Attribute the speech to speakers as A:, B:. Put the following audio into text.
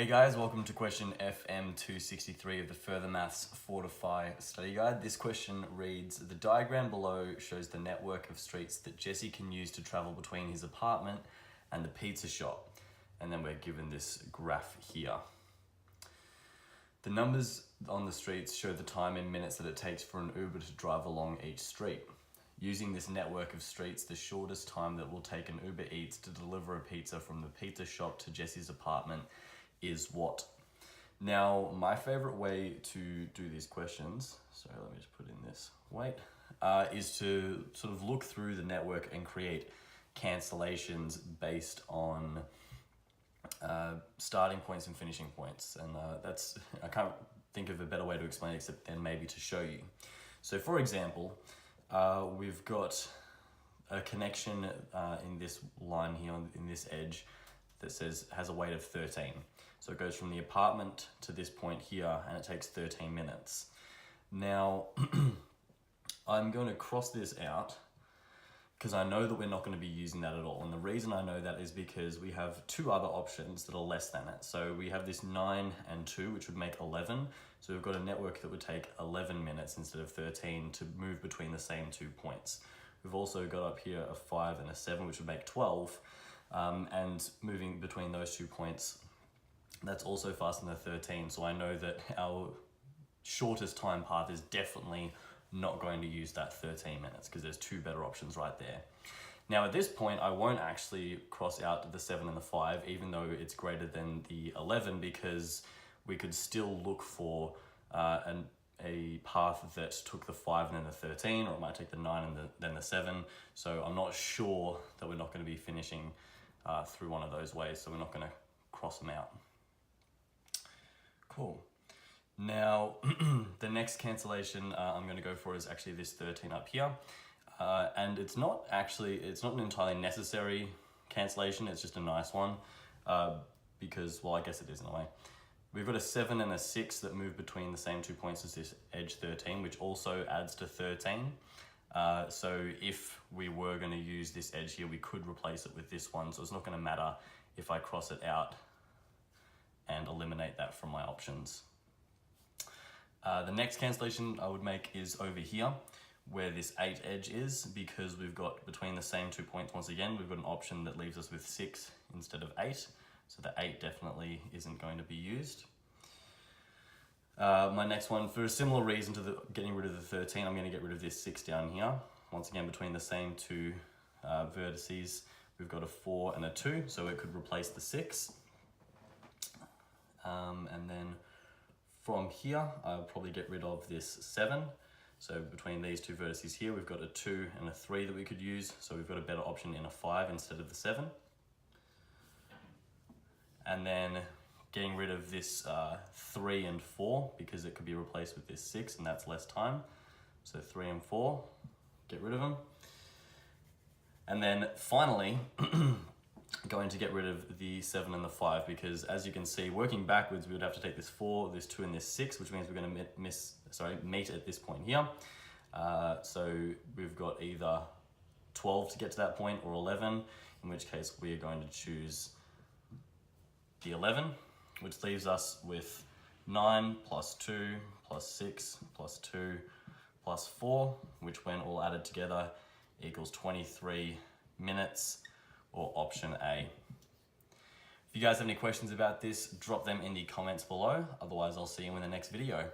A: Hey guys, welcome to question FM263 of the Further Maths Fortify study guide. This question reads, the diagram below shows the network of streets that Jesse can use to travel between his apartment and the pizza shop. And then we're given this graph here. The numbers on the streets show the time in minutes that it takes for an Uber to drive along each street. Using this network of streets, the shortest time that will take an Uber Eats to deliver a pizza from the pizza shop to Jesse's apartment is what? Now, my favorite way to do these questions, sorry, let me just put in this weight, is to sort of look through the network and create cancellations based on starting points and finishing points. And I can't think of a better way to explain it except then maybe to show you. So for example, we've got a connection in this line here, in this edge, that has a weight of 13. So it goes from the apartment to this point here and it takes 13 minutes. Now, I'm going to cross this out because I know that we're not going to be using that at all. And the reason I know that is because we have two other options that are less than it. So we have this 9 and 2, which would make 11. So we've got a network that would take 11 minutes instead of 13 to move between the same 2 points. We've also got up here a 5 and a 7, which would make 12. And moving between those 2 points, that's also faster than the 13. So I know that our shortest time path is definitely not going to use that 13 minutes because there's 2 better options right there. Now at this point, I won't actually cross out the 7 and the 5, even though it's greater than the 11, because we could still look for a path that took the 5 and then the 13, or it might take the 9 and then the 7. So I'm not sure that we're not going to be finishing through one of those ways, so we're not going to cross them out. Cool. Now, the next cancellation I'm going to go for is actually this 13 up here. And it's not an entirely necessary cancellation, it's just a nice one. Because, well, I guess it is in a way. We've got a 7 and a 6 that move between the same 2 points as this edge 13, which also adds to 13. So if we were going to use this edge here, we could replace it with this one. So it's not going to matter if I cross it out and eliminate that from my options. The next cancellation I would make is over here, where this 8 edge is, because we've got between the same 2 points, once again, we've got an option that leaves us with 6 instead of 8. So the 8 definitely isn't going to be used. My next one, for a similar reason to getting rid of the 13, I'm going to get rid of this 6 down here. Once again, between the same 2 vertices, we've got a 4 and a 2, so it could replace the 6. And then from here, I'll probably get rid of this 7. So between these 2 vertices here, we've got a 2 and a 3 that we could use. So we've got a better option in a 5 instead of the 7. And then getting rid of this 3 and 4 because it could be replaced with this 6 and that's less time. So 3 and 4, get rid of them. And then finally, going to get rid of the 7 and the 5 because as you can see, working backwards, we would have to take this 4, this 2 and this 6, which means we're going to meet at this point here. So we've got either 12 to get to that point or 11, in which case we are going to choose the 11, which leaves us with 9 plus 2 plus 6 plus 2 plus 4, which when all added together equals 23 minutes, or option A. If you guys have any questions about this, drop them in the comments below. Otherwise, I'll see you in the next video.